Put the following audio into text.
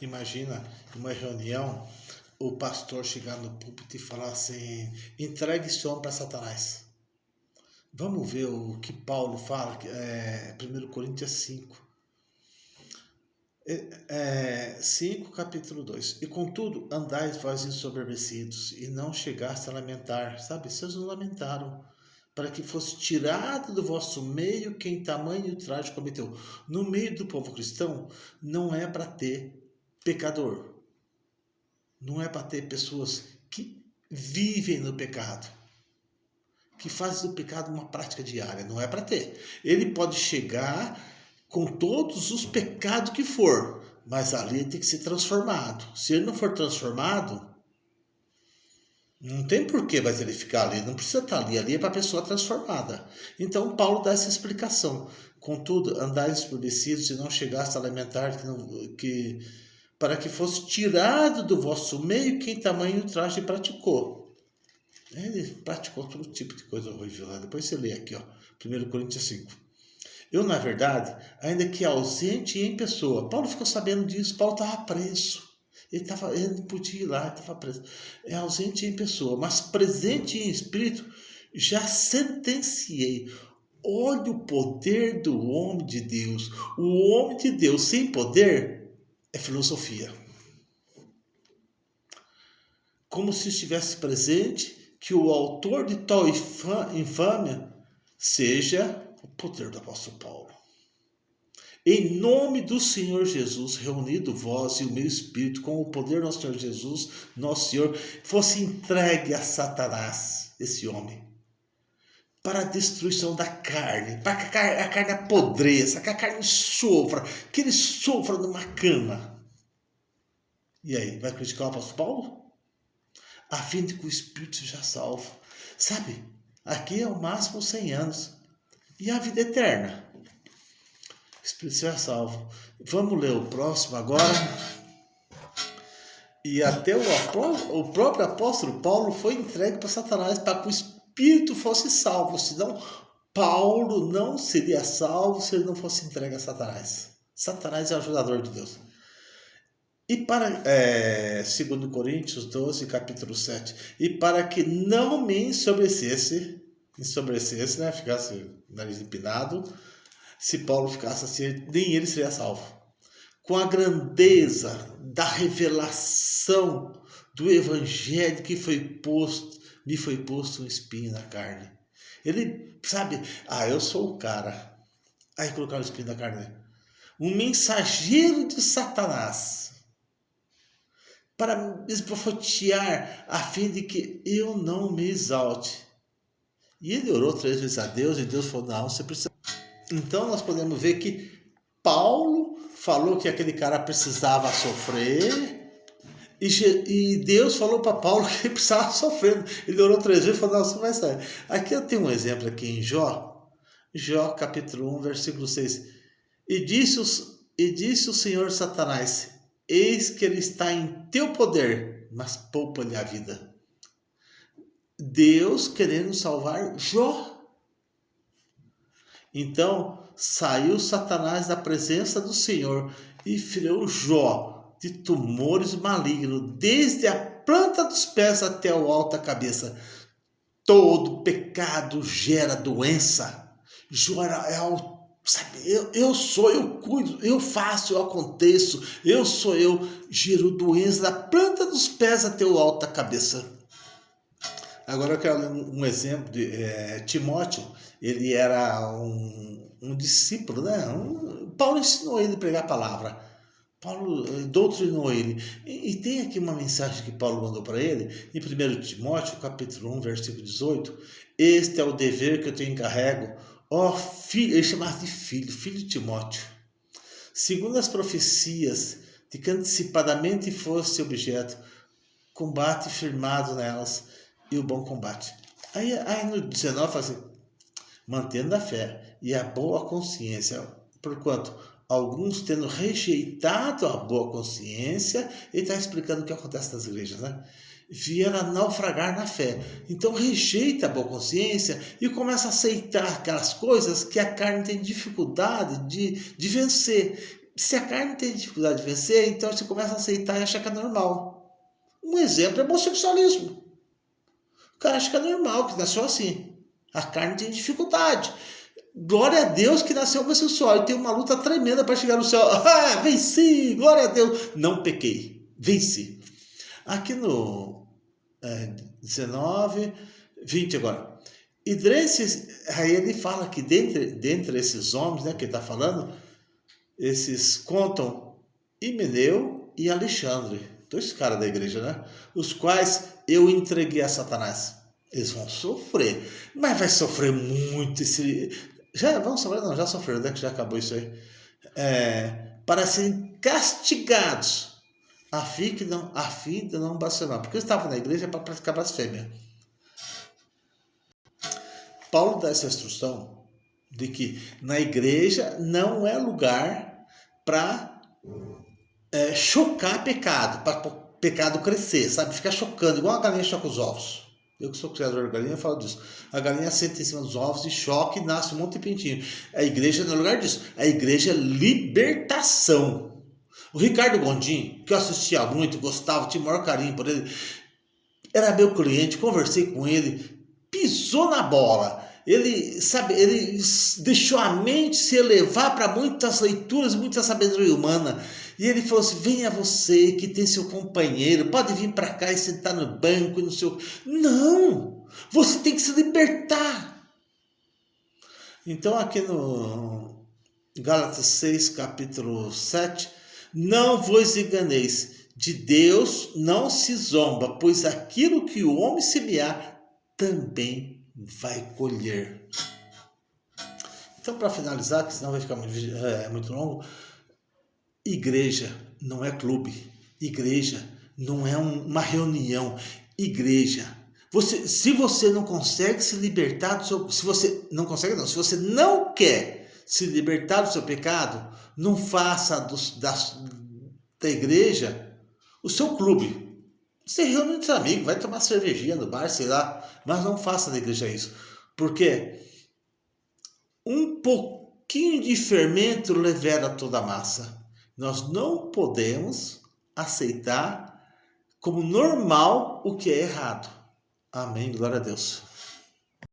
Imagina uma reunião, o pastor chegar no púlpito e falar assim: entregue esse homem para Satanás. Vamos ver o que Paulo fala, 1 Coríntios 5. 5, capítulo 2. E contudo, andais vós ensoberbecidos, e não chegaste a lamentar. Sabe, vocês não lamentaram, para que fosse tirado do vosso meio quem tamanho traje cometeu. No meio do povo cristão, não é para ter pecador. Não é para ter pessoas que vivem no pecado, que fazem do pecado uma prática diária. Não é para ter. Ele pode chegar com todos os pecados que for, mas ali ele tem que ser transformado. Se ele não for transformado, não tem porquê mais ele ficar ali, não precisa estar ali, ali é para a pessoa transformada. Então Paulo dá essa explicação. Contudo, andais esmurecidos e não chegaste a lamentar para que fosse tirado do vosso meio quem tamanho traje praticou. Ele praticou todo tipo de coisa horrível lá. Depois você lê aqui, 1 Coríntios 5. Eu, na verdade, ainda que ausente em pessoa, Paulo ficou sabendo disso, Paulo estava preso. Ele não podia ir lá, ele estava preso. É ausente em pessoa, mas presente em espírito, já sentenciei. Olha o poder do homem de Deus. O homem de Deus sem poder é filosofia. Como se estivesse presente que o autor de tal infâmia seja o poder do apóstolo Paulo. Em nome do Senhor Jesus, reunido vós e o meu espírito, com o poder do nosso Senhor Jesus, nosso Senhor, fosse entregue a Satanás, esse homem, para a destruição da carne, para que a carne apodreça, que a carne sofra, que ele sofra numa cama. E aí, vai criticar o apóstolo Paulo? A fim de que o espírito seja salvo. Sabe, aqui é o máximo 100 anos. E a vida eterna? O espírito seja salvo. Vamos ler o próximo agora. E até o próprio apóstolo Paulo foi entregue para Satanás para que o espírito fosse salvo. Senão, Paulo não seria salvo se ele não fosse entregue a Satanás. Satanás é o ajudador de Deus. E para 2 Coríntios 12, capítulo 7. E para que não me ensobrecesse, né? Ficasse nariz empinado, se Paulo ficasse assim, nem ele seria salvo. Com a grandeza da revelação do evangelho que me foi posto um espinho na carne. Ele, sabe, eu sou o cara. Aí colocaram o espinho na carne. Um mensageiro de Satanás, para me esbofetear, a fim de que eu não me exalte. E ele orou 3 vezes a Deus, e Deus falou: não, você precisa. Então nós podemos ver que Paulo falou que aquele cara precisava sofrer, e Deus falou para Paulo que ele precisava sofrer. Ele orou 3 vezes e falou: não, você vai sair. Aqui eu tenho um exemplo aqui em Jó, capítulo 1, versículo 6. E disse o Senhor Satanás: eis que ele está em teu poder, mas poupa-lhe a vida. Deus querendo salvar Jó. Então saiu Satanás da presença do Senhor e feriu Jó de tumores malignos, desde a planta dos pés até o alto da cabeça. Todo pecado gera doença. Jó sabe, eu cuido, eu faço, eu aconteço, eu gero doença da planta dos pés até o alto da cabeça. Agora eu quero ler um exemplo de Timóteo. Ele era um discípulo, né? Paulo ensinou ele a pregar a palavra. Paulo doutrinou ele. E tem aqui uma mensagem que Paulo mandou para ele, em 1 Timóteo, capítulo 1, versículo 18. Este é o dever que eu te encarrego, ó filho, ele chamava de filho Timóteo. Segundo as profecias, de que antecipadamente fosse objeto, combate firmado nelas, e o bom combate. Aí no 19 fala assim: mantendo a fé e a boa consciência, porquanto alguns tendo rejeitado a boa consciência, ele está explicando o que acontece nas igrejas, né? Vieram a naufragar na fé. Então rejeita a boa consciência e começa a aceitar aquelas coisas que a carne tem dificuldade de vencer. Se a carne tem dificuldade de vencer, então você começa a aceitar e achar que é normal. Um exemplo é o homossexualismo. O cara acha que é normal, que nasceu assim. A carne tem dificuldade. Glória a Deus que nasceu homossexual e tem uma luta tremenda para chegar no céu. Ah, venci! Glória a Deus! Não pequei, venci. Aqui no 19, 20 agora. E aí ele fala que dentre esses homens, né, que ele está falando, esses contam Himeneu e Alexandre, dois caras da igreja, né? Os quais eu entreguei a Satanás. Eles vão sofrer, mas vai sofrer muito. Já vão sofrer, não, já sofreram, né? Que já acabou isso aí. Para serem castigados, a fim de não blasfemar, porque eles estavam na igreja para praticar blasfêmia. Paulo dá essa instrução de que na igreja não é lugar para chocar pecado, para pecado crescer, sabe? Ficar chocando, igual a galinha choca os ovos. Eu que sou criador de galinha, eu falo disso. A galinha senta em cima dos ovos e choca e nasce um monte de pintinho. A igreja não é lugar disso. A igreja é libertação. O Ricardo Gondim, que eu assistia muito, gostava, tinha o maior carinho por ele, era meu cliente, conversei com ele, pisou na bola. Ele deixou a mente se elevar para muitas leituras, muita sabedoria humana. E ele falou assim: venha você que tem seu companheiro, pode vir para cá e sentar no banco e no seu... Não! Você tem que se libertar. Então aqui no Gálatas 6, capítulo 7, não vos enganeis, de Deus não se zomba, pois aquilo que o homem semear também vai colher. Então, para finalizar, que senão vai ficar muito longo, igreja não é clube, igreja não é uma reunião, igreja. Se você não consegue se libertar do seu... Se você não quer se libertar do seu pecado, não faça da igreja o seu clube. Você reúne com seus amigos, vai tomar cervejinha no bar, sei lá, mas não faça da igreja isso. Porque um pouquinho de fermento leveda toda a massa. Nós não podemos aceitar como normal o que é errado. Amém, glória a Deus.